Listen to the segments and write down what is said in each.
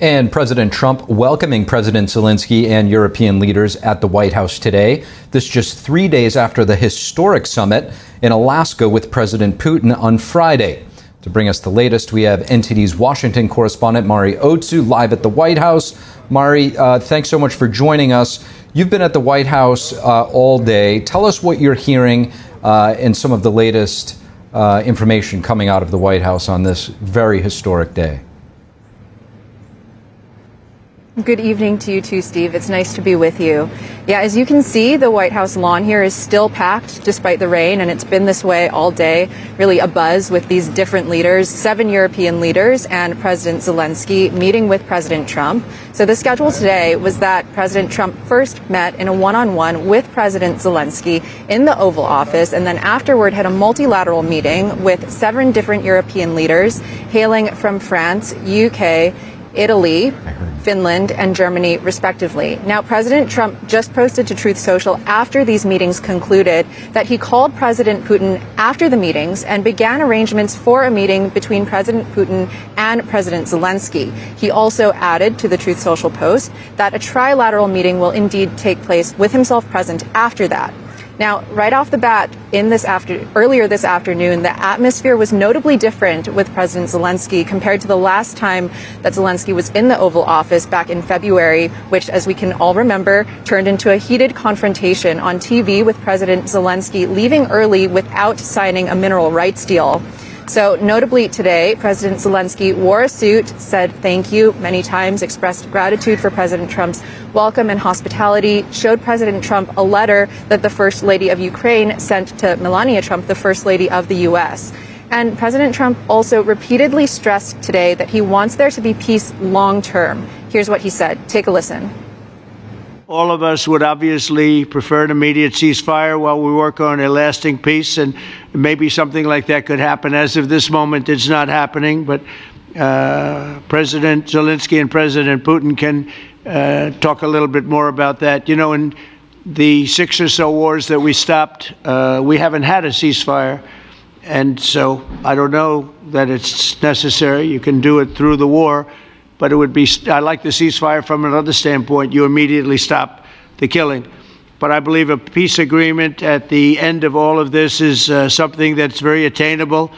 And President Trump welcoming President Zelenskyy and European leaders at the White House today. This just 3 days after the historic summit in Alaska with President Putin on Friday. To bring us the latest, we have NTD's Washington correspondent Mari Otsu live at the White House. Mari, thanks so much for joining us. You've been at the White House all day. Tell us what you're hearing and some of the latest information coming out of the White House on this very historic day. Good evening to you too, Steve. It's nice to be with you. Yeah, as you can see, the White House lawn here is still packed despite the rain, and it's been this way all day. Really a buzz with these different leaders, 7 European leaders and President Zelenskyy meeting with President Trump. So the schedule today was that President Trump first met in a one-on-one with President Zelenskyy in the Oval Office, and then afterward had a multilateral meeting with 7 different European leaders hailing from France, UK, Italy, Finland, and Germany, respectively. Now, President Trump just posted to Truth Social after these meetings concluded that he called President Putin after the meetings and began arrangements for a meeting between President Putin and President Zelenskyy. He also added to the Truth Social post that a trilateral meeting will indeed take place with himself present after that. Now, right off the bat, earlier this afternoon, the atmosphere was notably different with President Zelenskyy compared to the last time that Zelenskyy was in the Oval Office back in February, which, as we can all remember, turned into a heated confrontation on TV with President Zelenskyy leaving early without signing a mineral rights deal. So notably today, President Zelenskyy wore a suit, said thank you many times, expressed gratitude for President Trump's welcome and hospitality, showed President Trump a letter that the First Lady of Ukraine sent to Melania Trump, the First Lady of the U.S. And President Trump also repeatedly stressed today that he wants there to be peace long term. Here's what he said. Take a listen. All of us would obviously prefer an immediate ceasefire while we work on a lasting peace, and maybe something like that could happen. As of this moment, it's not happening, but President Zelenskyy and President Putin can talk a little bit more about that. You know, in the 6 or so wars that we stopped, we haven't had a ceasefire, and so I don't know that it's necessary. You can do it through the war. But it would be, I like the ceasefire from another standpoint. You immediately stop the killing. But I believe a peace agreement at the end of all of this is something that's very attainable.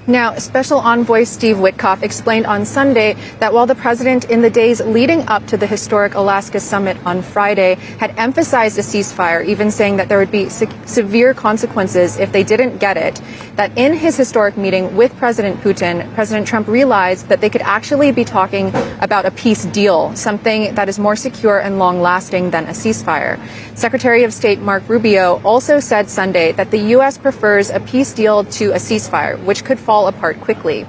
Now, Special Envoy Steve Witkoff explained on Sunday that while the president in the days leading up to the historic Alaska summit on Friday had emphasized a ceasefire, even saying that there would be severe consequences if they didn't get it, that in his historic meeting with President Putin, President Trump realized that they could actually be talking about a peace deal, something that is more secure and long-lasting than a ceasefire. Secretary of State Mark Rubio also said Sunday that the U.S. prefers a peace deal to a ceasefire, which could fall apart quickly.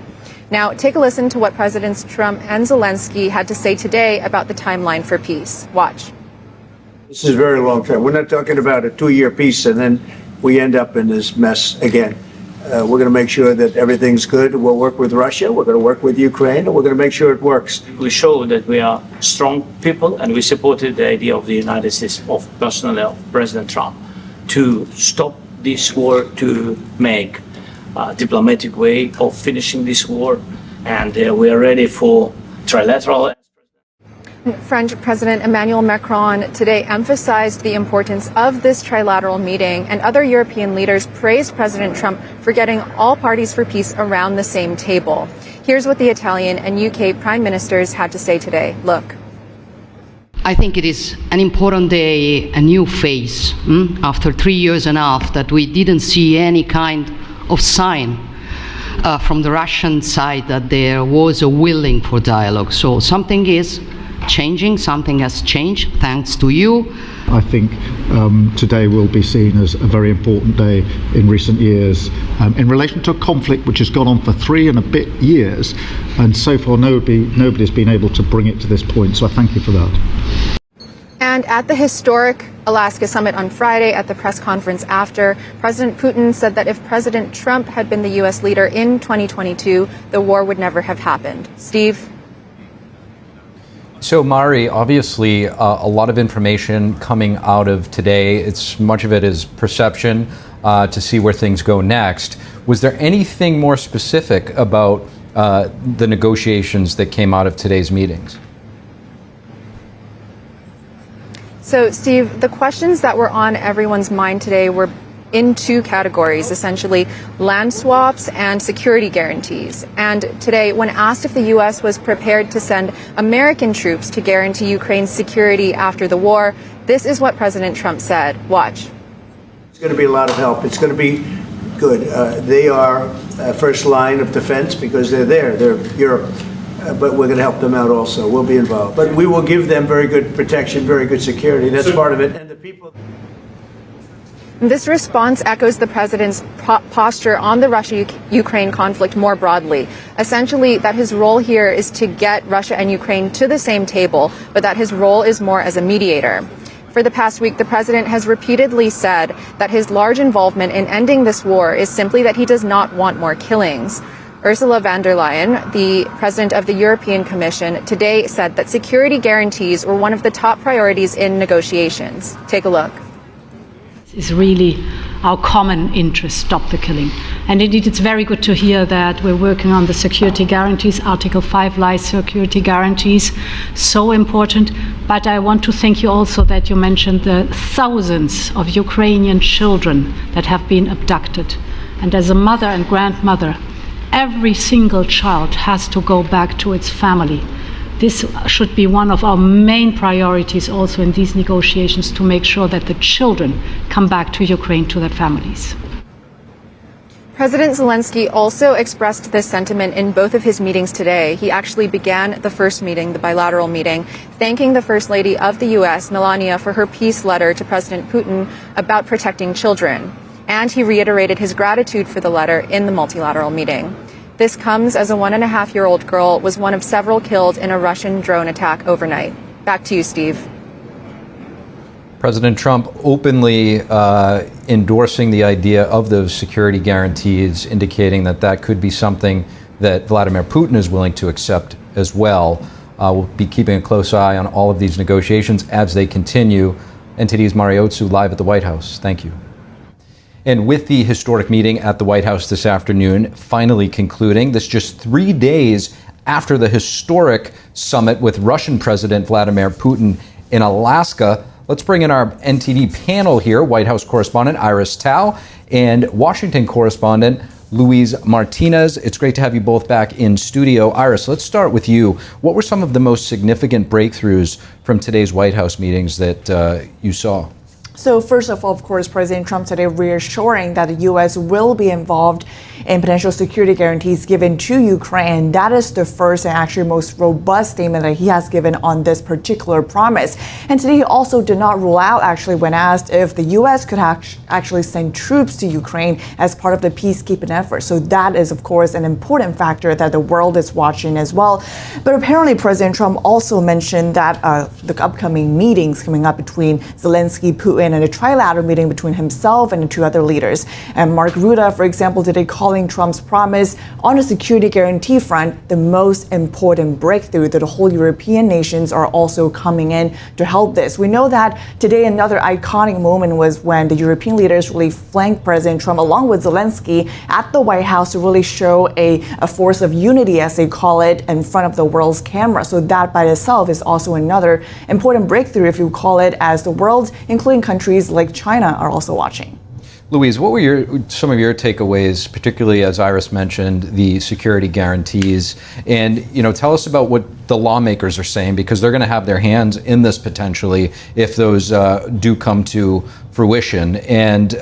Now, take a listen to what Presidents Trump and Zelenskyy had to say today about the timeline for peace. Watch. This is very long term. We're not talking about a 2-year peace and then we end up in this mess again. We're going to make sure that everything's good. We'll work with Russia. We're going to work with Ukraine, and we're going to make sure it works. We show that we are strong people, and we supported the idea of the United States, of personally of President Trump, to stop this war, to make a diplomatic way of finishing this war, and we are ready for trilateral. French President Emmanuel Macron today emphasized the importance of this trilateral meeting, and other European leaders praised President Trump for getting all parties for peace around the same table. Here's what the Italian and UK prime ministers had to say today. Look. I think it is an important day, a new phase, after 3 years and a half that we didn't see any kind of sign from the Russian side that there was a willing for dialogue. So something is changing, something has changed thanks to you. I think today will be seen as a very important day in recent years in relation to a conflict which has gone on for 3 and a bit years, and so far nobody's been able to bring it to this point, so I thank you for that. And at the historic Alaska summit on Friday, at the press conference after, President Putin said that if President Trump had been the U.S. leader in 2022, the war would never have happened. Steve? So, Mari, obviously a lot of information coming out of today. Much of it is perception to see where things go next. Was there anything more specific about the negotiations that came out of today's meetings? So, Steve, the questions that were on everyone's mind today were in two categories, essentially land swaps and security guarantees. And today, when asked if the U.S. was prepared to send American troops to guarantee Ukraine's security after the war, this is what President Trump said. Watch. It's going to be a lot of help. It's going to be good. They are first line of defense because they're there. They're Europe. But we're going to help them out also. We'll be involved. But we will give them very good protection, very good security. That's part of it. And the people... This response echoes the president's posture on the Russia-Ukraine conflict more broadly. Essentially, that his role here is to get Russia and Ukraine to the same table, but that his role is more as a mediator. For the past week, the president has repeatedly said that his large involvement in ending this war is simply that he does not want more killings. Ursula von der Leyen, the president of the European Commission, today said that security guarantees were one of the top priorities in negotiations. Take a look. Is really our common interest, stop the killing. And indeed, it's very good to hear that we're working on the security guarantees, Article 5 lies security guarantees, so important. But I want to thank you also that you mentioned the thousands of Ukrainian children that have been abducted. And as a mother and grandmother, every single child has to go back to its family. This should be one of our main priorities also in these negotiations, to make sure that the children come back to Ukraine, to their families. President Zelenskyy also expressed this sentiment in both of his meetings today. He actually began the first meeting, the bilateral meeting, thanking the First Lady of the U.S., Melania, for her peace letter to President Putin about protecting children. And he reiterated his gratitude for the letter in the multilateral meeting. This comes as a 1.5-year-old girl was one of several killed in a Russian drone attack overnight. Back to you, Steve. President Trump openly endorsing the idea of those security guarantees, indicating that that could be something that Vladimir Putin is willing to accept as well. We'll be keeping a close eye on all of these negotiations as they continue. NTD's Mariotsu live at the White House. Thank you. And with the historic meeting at the White House this afternoon finally concluding, this just 3 days after the historic summit with Russian President Vladimir Putin in Alaska, let's bring in our NTD panel here, White House correspondent Iris Tao and Washington correspondent Luis Martinez. It's great to have you both back in studio. Iris, let's start with you. What were some of the most significant breakthroughs from today's White House meetings that you saw? So first of all, of course, President Trump today reassuring that the U.S. will be involved in potential security guarantees given to Ukraine. That is the first and actually most robust statement that he has given on this particular promise. And today he also did not rule out, actually, when asked if the U.S. could actually send troops to Ukraine as part of the peacekeeping effort. So that is, of course, an important factor that the world is watching as well. But apparently President Trump also mentioned that the upcoming meetings coming up between Zelenskyy, Putin, and a trilateral meeting between himself and the two other leaders. And Mark Rutte, for example, today calling Trump's promise on a security guarantee front the most important breakthrough, that the whole European nations are also coming in to help this. We know that today another iconic moment was when the European leaders really flanked President Trump along with Zelenskyy at the White House to really show a force of unity, as they call it, in front of the world's camera. So that by itself is also another important breakthrough, if you call it, as the world, including countries like China, are also watching. Louise, what were some of your takeaways, particularly as Iris mentioned, the security guarantees? And, tell us about what the lawmakers are saying, because they're going to have their hands in this potentially if those do come to fruition. And,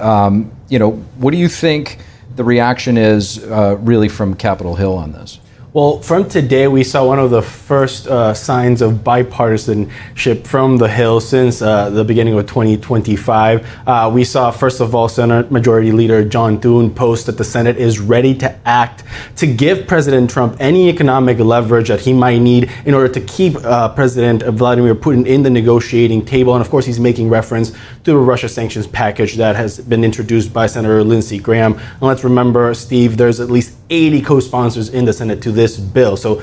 what do you think the reaction is really from Capitol Hill on this? Well, from today, we saw one of the first signs of bipartisanship from the Hill since the beginning of 2025. We saw, first of all, Senate Majority Leader John Thune post that the Senate is ready to act to give President Trump any economic leverage that he might need in order to keep President Vladimir Putin in the negotiating table. And of course, he's making reference to the Russia sanctions package that has been introduced by Senator Lindsey Graham. And let's remember, Steve, there's at least 80 co-sponsors in the Senate to this bill. So,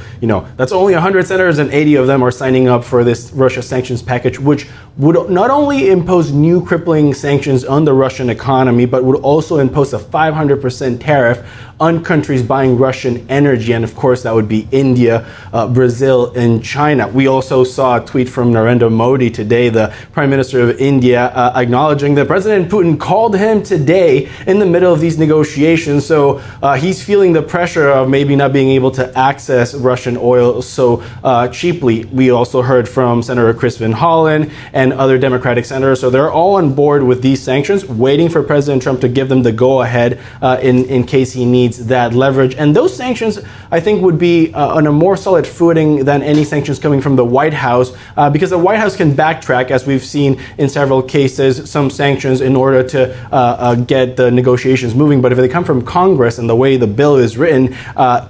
that's only 100 senators and 80 of them are signing up for this Russia sanctions package, which would not only impose new crippling sanctions on the Russian economy, but would also impose a 500% tariff on countries buying Russian energy. And of course, that would be India, Brazil, and China. We also saw a tweet from Narendra Modi today, the Prime Minister of India, acknowledging that President Putin called him today in the middle of these negotiations. So he's feeling the pressure of maybe not being able to access Russian oil so cheaply. We also heard from Senator Chris Van Hollen and other Democratic senators. So they're all on board with these sanctions, waiting for President Trump to give them the go-ahead in case he needs that leverage. And those sanctions, I think, would be on a more solid footing than any sanctions coming from the White House, because the White House can backtrack, as we've seen in several cases, some sanctions in order to get the negotiations moving. But if they come from Congress and the way the bill is written,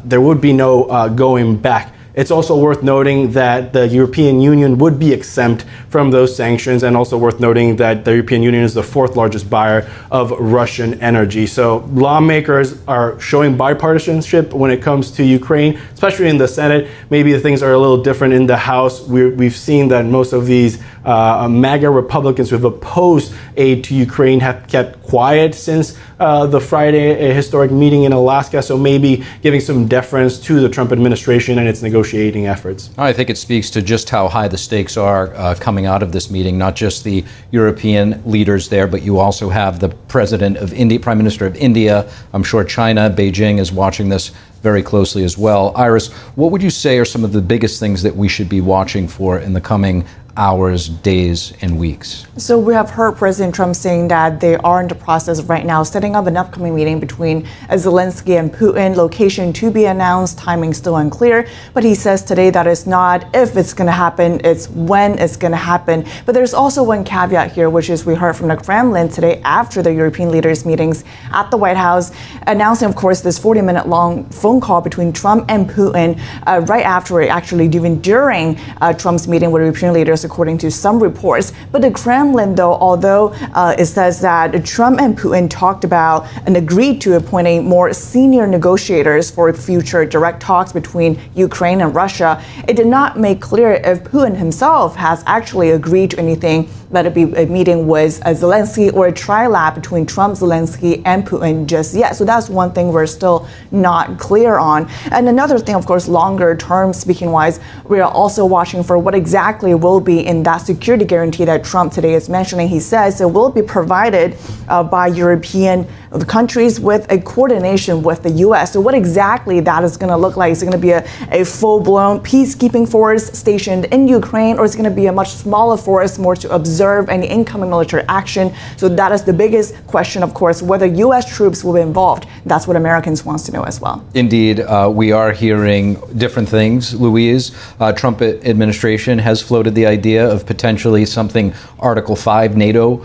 there would be no going back. It's also worth noting that the European Union would be exempt from those sanctions, and also worth noting that the European Union is the fourth largest buyer of Russian energy. So lawmakers are showing bipartisanship when it comes to Ukraine, especially in the Senate. Maybe the things are a little different in the House. We've seen that most of these MAGA Republicans who have opposed aid to Ukraine have kept quiet since the Friday historic meeting in Alaska. So maybe giving some deference to the Trump administration and its negotiating efforts. I think it speaks to just how high the stakes are coming out of this meeting, not just the European leaders there, but you also have the President of India, Prime Minister of India. I'm sure China, Beijing is watching this very closely as well. Iris, what would you say are some of the biggest things that we should be watching for in the coming hours, days, and weeks? So we have heard President Trump saying that they are in the process right now setting up an upcoming meeting between Zelenskyy and Putin. Location to be announced, timing still unclear. But he says today that it's not if it's going to happen, it's when it's going to happen. But there's also one caveat here, which is we heard from the Kremlin today after the European leaders' meetings at the White House, announcing, of course, this 40-minute long phone call between Trump and Putin right after, actually even during Trump's meeting with European leaders, according to some reports. But the Kremlin, though, although it says that Trump and Putin talked about and agreed to appointing more senior negotiators for future direct talks between Ukraine and Russia, it did not make clear if Putin himself has actually agreed to anything, that it be a meeting with Zelenskyy or a trilateral between Trump, Zelenskyy, and Putin just yet. So that's one thing we're still not clear on. And another thing, of course, longer term speaking wise, we are also watching for what exactly will be in that security guarantee that Trump today is mentioning. He says it will be provided by European countries with a coordination with the U.S. So what exactly that is going to look like? Is it going to be a full-blown peacekeeping force stationed in Ukraine, or is it going to be a much smaller force, more to observe any incoming military action? So that is the biggest question, of course, whether U.S. troops will be involved. That's what Americans wants to know as well. Indeed, we are hearing different things, Louise. Trump administration has floated the idea of potentially something Article 5 NATO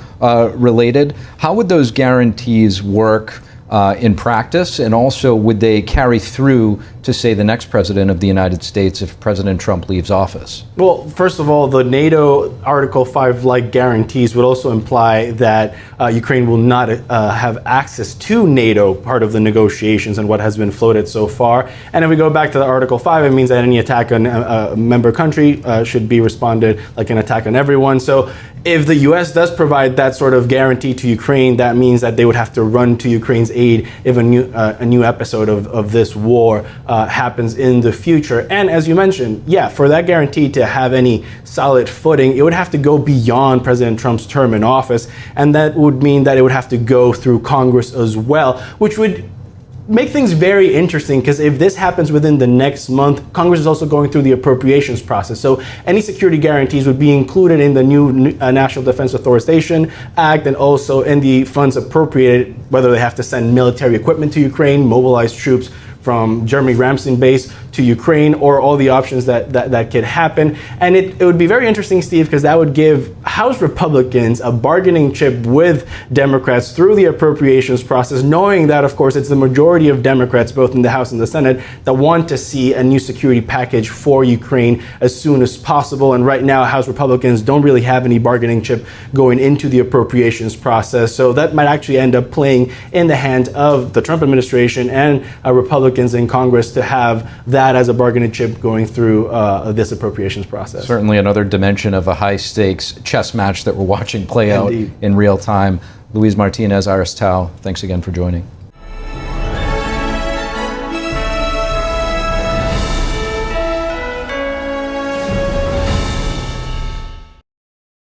related. How would those guarantees work in practice, and also would they carry through to, say, the next president of the United States if President Trump leaves office? Well, first of all, the NATO Article 5-like guarantees would also imply that Ukraine will not have access to NATO, part of the negotiations and what has been floated so far. And if we go back to the Article 5, it means that any attack on a member country should be responded like an attack on everyone. So if the U.S. does provide that sort of guarantee to Ukraine, that means that they would have to run to Ukraine's aid if a new episode of this war happens in the future. And as you mentioned, for that guarantee to have any solid footing, it would have to go beyond President Trump's term in office. And that would mean that it would have to go through Congress as well, which would make things very interesting, because if this happens within the next month, Congress is also going through the appropriations process. So any security guarantees would be included in the new National Defense Authorization Act, and also in the funds appropriated, whether they have to send military equipment to Ukraine, mobilize troops from Jeremy Ramsden base to Ukraine, or all the options that could happen. And it would be very interesting, Steve, because that would give House Republicans a bargaining chip with Democrats through the appropriations process, knowing that, of course, it's the majority of Democrats, both in the House and the Senate, that want to see a new security package for Ukraine as soon as possible. And right now, House Republicans don't really have any bargaining chip going into the appropriations process. So that might actually end up playing in the hand of the Trump administration and Republicans in Congress to have that that as a bargaining chip going through this appropriations process. Certainly another dimension of a high-stakes chess match that we're watching play out Indeed. in real time. Luis Martinez, Iris Tao, thanks again for joining.